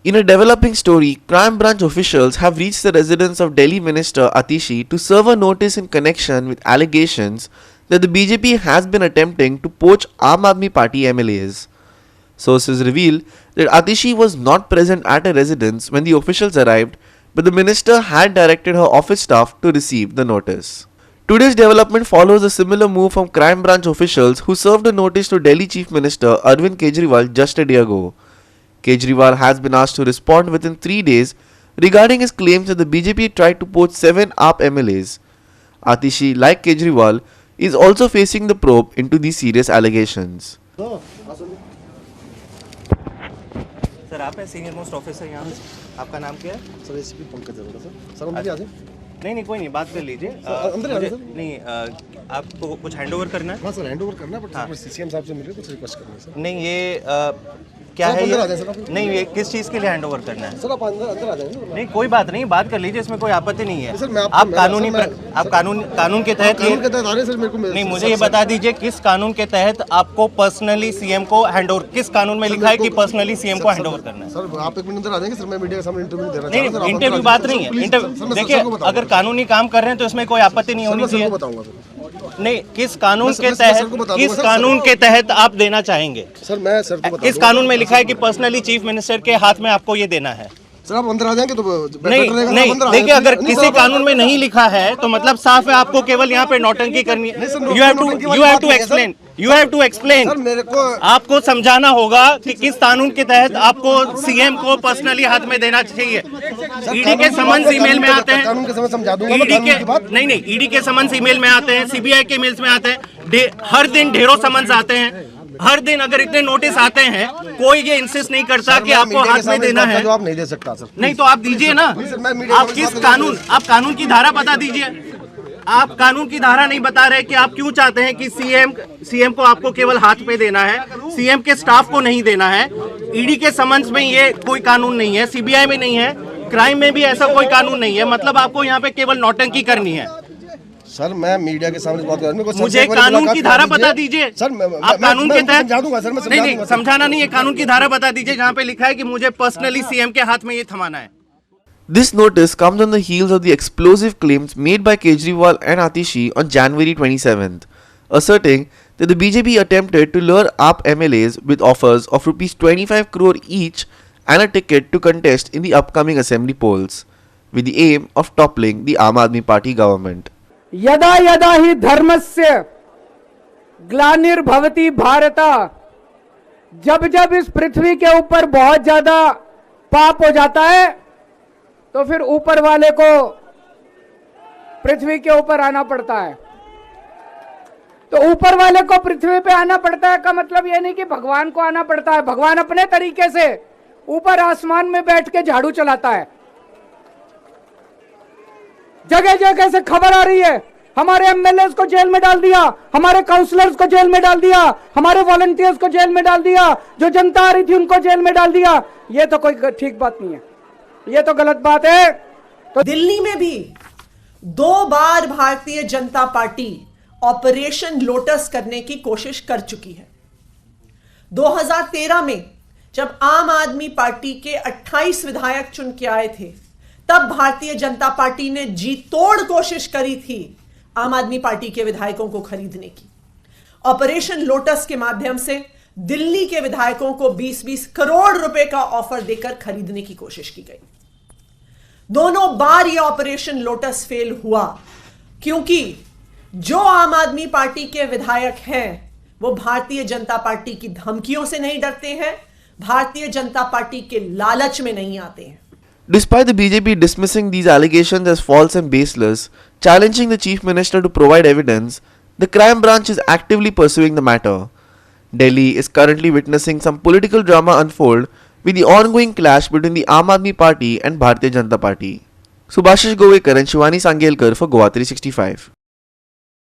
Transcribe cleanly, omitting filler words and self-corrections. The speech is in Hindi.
In a developing story, crime branch officials have reached the residence of Delhi Minister Atishi to serve a notice in connection with allegations that the BJP has been attempting to poach Aam Aadmi Party MLAs. Sources reveal that Atishi was not present at a residence when the officials arrived, but the minister had directed her office staff to receive the notice. Today's development follows a similar move from crime branch officials who served a notice to Delhi Chief Minister Arvind Kejriwal just a day ago. Kejriwal has been asked to respond within 3 days regarding his claims that the BJP tried to poach 7 AAP MLAs. Atishi, like Kejriwal, is also facing the probe into these serious allegations. Sir आप है सीनियर मोस्ट ऑफिसर यहाँ पे, आपका नाम क्या है? Sir ACP Pankaj Arora sir अंदर आ जाए। नहीं कोई नहीं, बात कर लीजिए। अंदर आ जाए सर। नहीं आपको कुछ हैंडओवर करना है? हाँ सर हैंडओवर करना है, बट सीसीएम साहब से मिलकर कुछ रिक्वेस्ट करना है सर। नहीं ये क्या है ये? नहीं ये किस चीज़ के लिए हैंडओवर करना है? सर आप अंदर आ जाएंगे। नहीं कोई बात नहीं, बात कर लीजिए, इसमें कोई आपत्ति नहीं है। सर आप कानून के तहत आ रहे सर मेरे को नहीं, मुझे ये बता दीजिए किस कानून के तहत आपको पर्सनली सीएम को हैंडओवर, किस कानून में लिखा है कि पर्सनली सीएम को हैंडओवर करना है? सर आप एक मिनट अंदर आ जाएंगे सर, मैं मीडिया के सामने इंटरव्यू दे रहा हूं। नहीं इंटरव्यू बात नहीं है, देखिए अगर कानूनी काम कर रहे हैं तो इसमें कोई आपत्ति नहीं होनी चाहिए। नहीं किस कानून के तहत आप देना चाहेंगे? सर मैं सर को किस कानून में लिखा है कि पर्सनली चीफ मिनिस्टर के हाथ में आपको ये देना है? सर आप अंदर आ जाएंगे तो नहीं देखिए अगर किसी कानून में नहीं लिखा है तो मतलब साफ है आपको केवल यहाँ पे नौटंकी करनी है। यू हैव टू एक्सप्लेन मेरे को आपको समझाना होगा कि किस कानून के तहत आपको सीएम को पर्सनली हाथ में देना चाहिए। ईडी के समन्स ईमेल में आते हैं, कानून के समय समझा दूंगा। नहीं ईडी के समन्स ईमेल में आते हैं, सीबीआई के मेल्स में आते हैं, हर दिन ढेरों समन्स आते हैं। हर दिन अगर इतने नोटिस आते हैं कोई ये इंसिस्ट नहीं करता कि आपको हाथ में देना है। जवाब नहीं दे सकता सर। नहीं तो आप दीजिए ना, आप किस कानून, आप कानून की धारा बता दीजिए। आप कानून की धारा नहीं बता रहे कि आप क्यों चाहते हैं कि सीएम को आपको केवल हाथ पे देना है, सीएम के स्टाफ को नहीं देना है। ईडी के समन्स में ये कोई कानून नहीं है, सीबीआई में नहीं है, क्राइम में भी ऐसा कोई कानून नहीं है। मतलब आपको यहाँ पे केवल नौटंकी करनी है। सर मैं मीडिया के सामने बात कर रहा हूं, मुझे कानून की धारा बता दीजिए सर। आप कानून के तहत समझा दूंगा सर। नहीं समझाना नहीं है, कानून की धारा बता दीजिए जहाँ पे लिखा है कि मुझे पर्सनली सीएम के हाथ में ये थमाना है। This notice comes on the heels of the explosive claims made by Kejriwal and Atishi on January 27th, asserting that the BJP attempted to lure AAP MLAs with offers of rupees 25 crore each and a ticket to contest in the upcoming assembly polls, with the aim of toppling the Aam Aadmi Party government. यदा यदा हि धर्मस्य ग्लानिर्भवति भारत, जब जब इस पृथ्वी के ऊपर बहुत ज्यादा पाप हो जाता है तो फिर ऊपर वाले को पृथ्वी के ऊपर आना पड़ता है। तो ऊपर वाले को पृथ्वी पे आना पड़ता है का मतलब यह नहीं कि भगवान को आना पड़ता है। भगवान अपने तरीके से ऊपर आसमान में बैठ के झाड़ू चलाता है। जगह जगह से खबर आ रही है, हमारे एमएलए को जेल में डाल दिया, हमारे काउंसलर्स को जेल में डाल दिया, हमारे वॉलंटियर्स को जेल में डाल दिया, जो जनता आ रही थी उनको जेल में डाल दिया। ये तो कोई ठीक बात नहीं है, ये तो गलत बात है। तो दिल्ली में भी 2 बार Bharatiya Janata party operation lotus करने की कोशिश कर चुकी है। 2013 में जब आम आदमी पार्टी के 28 विधायक चुन के आए थे तब भारतीय जनता पार्टी ने जी तोड़ कोशिश करी थी आम आदमी पार्टी के विधायकों को खरीदने की। ऑपरेशन लोटस के माध्यम से दिल्ली के विधायकों को 20-20 करोड़ रुपए का ऑफर देकर खरीदने की कोशिश की गई। दोनों बार यह ऑपरेशन लोटस फेल हुआ क्योंकि जो आम आदमी पार्टी के विधायक हैं वो भारतीय जनता पार्टी की धमकियों से नहीं डरते हैं, भारतीय जनता पार्टी के लालच में नहीं आते हैं। Despite the BJP dismissing these allegations as false and baseless, challenging the Chief Minister to provide evidence, the crime branch is actively pursuing the matter. Delhi is currently witnessing some political drama unfold with the ongoing clash between the Aam Aadmi Party and Bharatiya Janata Party. Subhashish Govekar and Shivani Sangelkar for Goa 365.